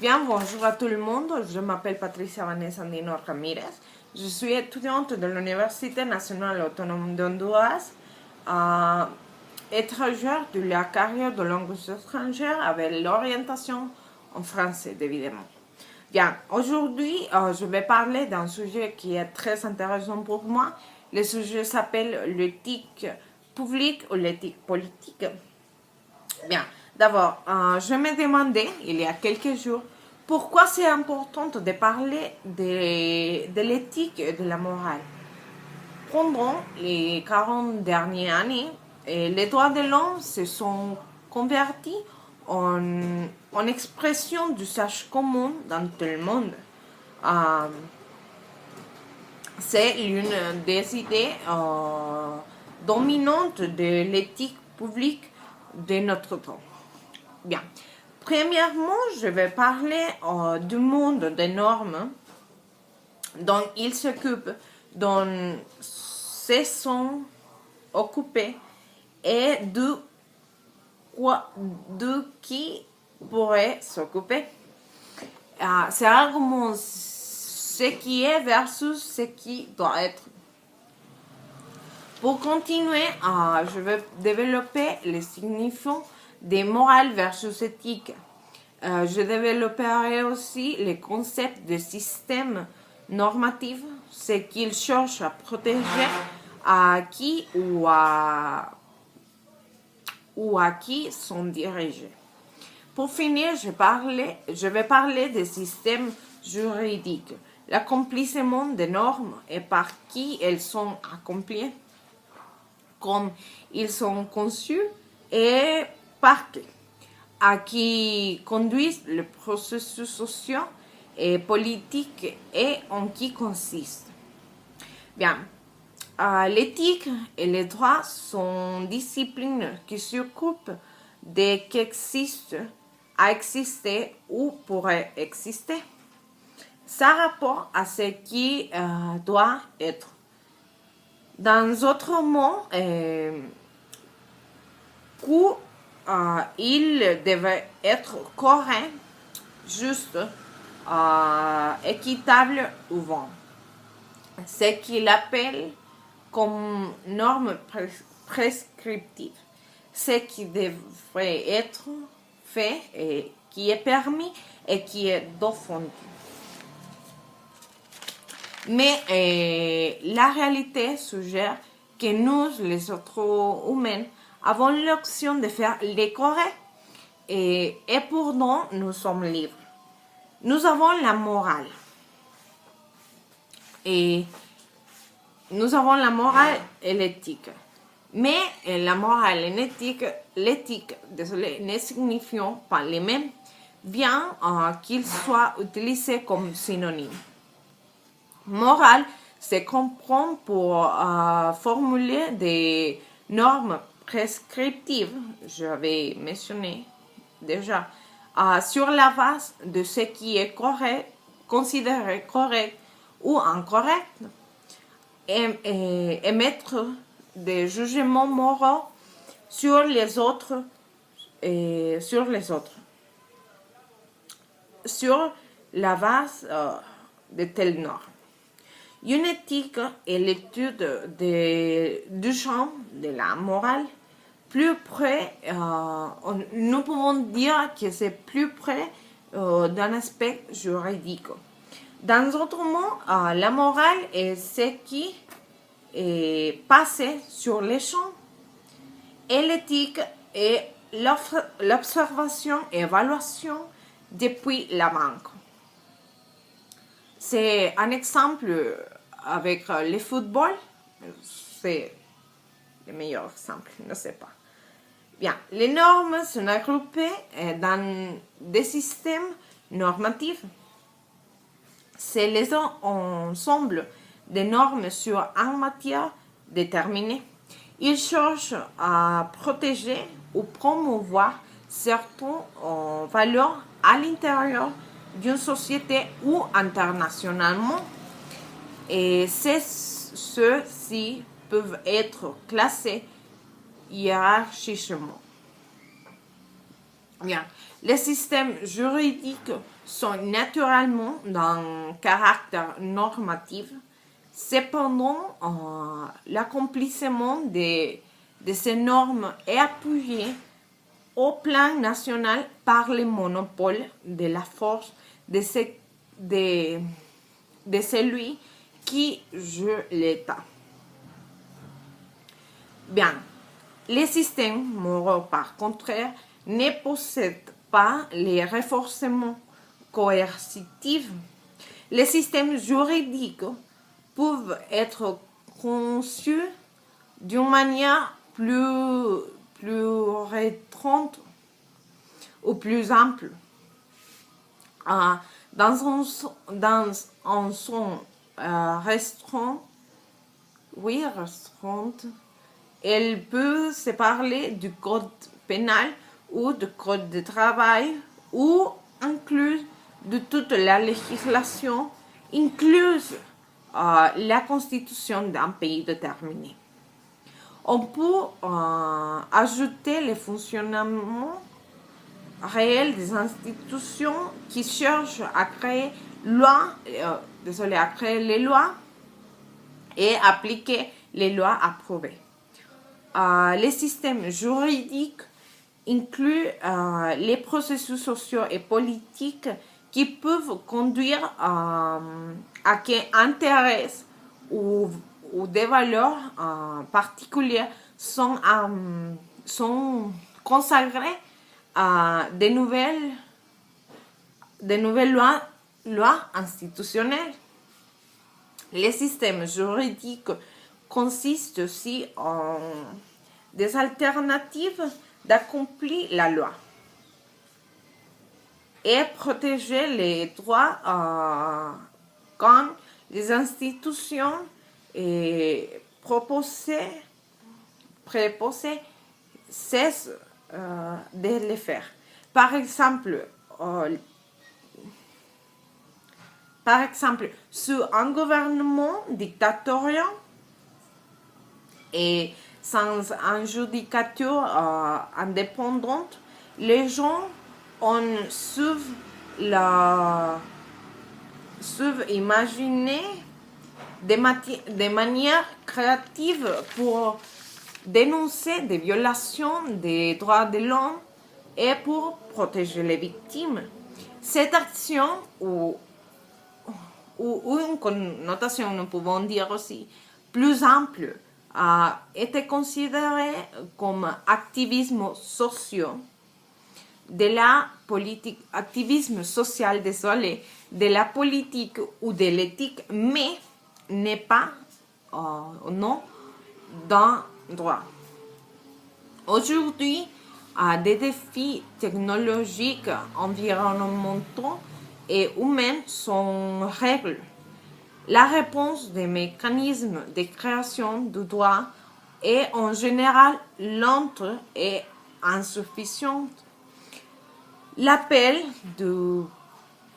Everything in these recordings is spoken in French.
Bien, bonjour à tout le monde. Je m'appelle Patricia Vanessa Andino Ramirez. Je suis étudiante de l'Université nationale autonome d'Honduras, étrangère de la carrière de langues étrangères avec l'orientation en français, évidemment. Bien, aujourd'hui, je vais parler d'un sujet qui est très intéressant pour moi. Le sujet s'appelle l'éthique publique ou l'éthique politique. Bien, d'abord, je me demandais, il y a quelques jours, pourquoi c'est important de parler de l'éthique et de la morale. Pendant les 40 dernières années, les droits de l'homme se sont convertis en expression d'usage commun dans tout le monde. Euh, c'est l'une des idées dominantes de l'éthique publique de notre temps. Bien. Premièrement, je vais parler du monde des normes dont il s'occupe, dont se sont occupés et de qui pourrait s'occuper. C'est argument ce qui est versus ce qui doit être. Pour continuer, je vais développer les signifiants des morales versus éthique. Je développerai aussi les concepts de système normatif, ce qu'ils cherchent à protéger à qui ou à qui sont dirigés. Pour finir, je vais parler des systèmes juridiques, l'accomplissement des normes et par qui elles sont accomplies, comme ils sont conçus et par qui, à qui conduisent le processus social et politique et en qui consiste. Bien, l'éthique et les droits sont disciplines qui s'occupent de qu'existe, a existé ou pourrait exister. Ça rapporte à ce qui doit être. Dans d'autres mots, il devait être correct, juste, équitable ou bon. Ce qu'il appelle comme norme prescriptive, ce qui devrait être fait et qui est permis et qui est défendu. Mais la réalité suggère que nous, les autres humains, avons l'option de faire les corrects et pourtant nous sommes libres. Nous avons la morale. Et nous avons la morale et l'éthique. Mais la morale et l'éthique, désolé, ne signifient pas les mêmes, bien qu'ils soient utilisés comme synonymes. Morale se comprend pour formuler des normes prescriptives, j'avais mentionné déjà, sur la base de ce qui est correct, considéré correct ou incorrect, et émettre des jugements moraux sur les autres sur la base de telles normes. Une éthique est l'étude du champ de la morale. Plus près, nous pouvons dire que c'est plus près d'un aspect juridique. Dans d'autres mots, la morale est ce qui est passé sur les champs et l'éthique est l'observation et l'évaluation depuis la banque. C'est un exemple avec le football. C'est le meilleur exemple, je ne sais pas. Bien, les normes sont regroupées dans des systèmes normatifs. C'est l'ensemble des normes sur une matière déterminée. Ils cherchent à protéger ou promouvoir certaines valeurs à l'intérieur d'une société ou internationalement. Et ceux-ci peuvent être classés hiérarchiquement. Bien. Les systèmes juridiques sont naturellement d'un caractère normatif. Cependant, l'accomplissement de ces normes est appuyé au plan national par le monopole de la force de celui qui joue l'État. Bien, les systèmes moraux, par contre, ne possèdent pas les renforcements coercitifs. Les systèmes juridiques peuvent être conçus d'une manière plus restreinte ou plus ample. Dans un son restreint, elle peut se parler du code pénal ou du code de travail ou inclure de toute la législation, incluse la constitution d'un pays déterminé. On peut ajouter le fonctionnement réel des institutions qui cherchent à créer les lois et appliquer les lois approuvées. Les systèmes juridiques incluent les processus sociaux et politiques qui peuvent conduire à qu'un intérêt ou des valeurs particulières sont consacrées à de nouvelles lois institutionnelles. Les systèmes juridiques consistent aussi en des alternatives d'accomplir la loi et protéger les droits quand les institutions préposées cessent de le faire. Par exemple, sous un gouvernement dictatorial et sans une judicature indépendante, les gens savent imaginer des manières créatives pour dénoncer des violations des droits de l'homme et pour protéger les victimes. Cette action, ou une connotation, nous pouvons dire aussi, plus ample, a été considérée comme activisme social de la politique ou de l'éthique, mais n'est pas non d'un droit. Aujourd'hui, des défis technologiques, environnementaux et humains sont règles. La réponse des mécanismes de création du droit est en général lente et insuffisante. L'appel de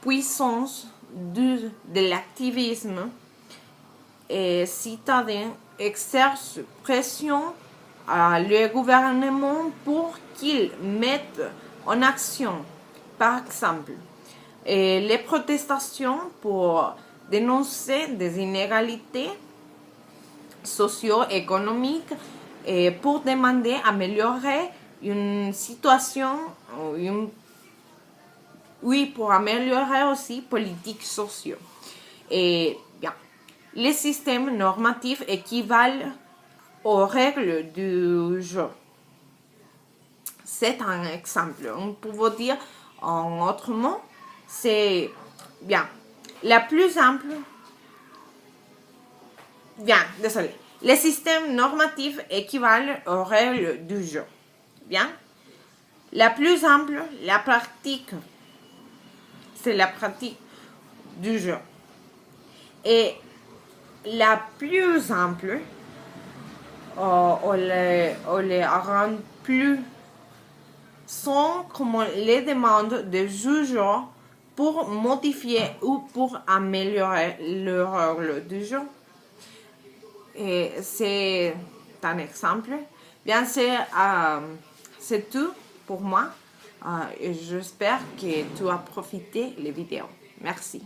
puissance de l'activisme citadin exerce pression à le gouvernement pour qu'il mette en action, par exemple, les protestations pour dénoncer des inégalités socio-économiques et pour demander améliorer une situation, pour améliorer aussi politiques sociaux. Et bien, les systèmes normatifs équivalent aux règles du jeu. C'est un exemple. On peut dire en autrement, c'est bien. La plus simple. Les systèmes normatifs équivalent aux règles du jeu. Bien. La plus simple, la pratique, c'est la pratique du jeu. Et la plus simple, on les rend plus sont comme les demandes de juges pour modifier ou pour améliorer le règle du jeu. Et c'est un exemple. Bien, c'est tout pour moi. Et j'espère que tu as profité les vidéos. Merci.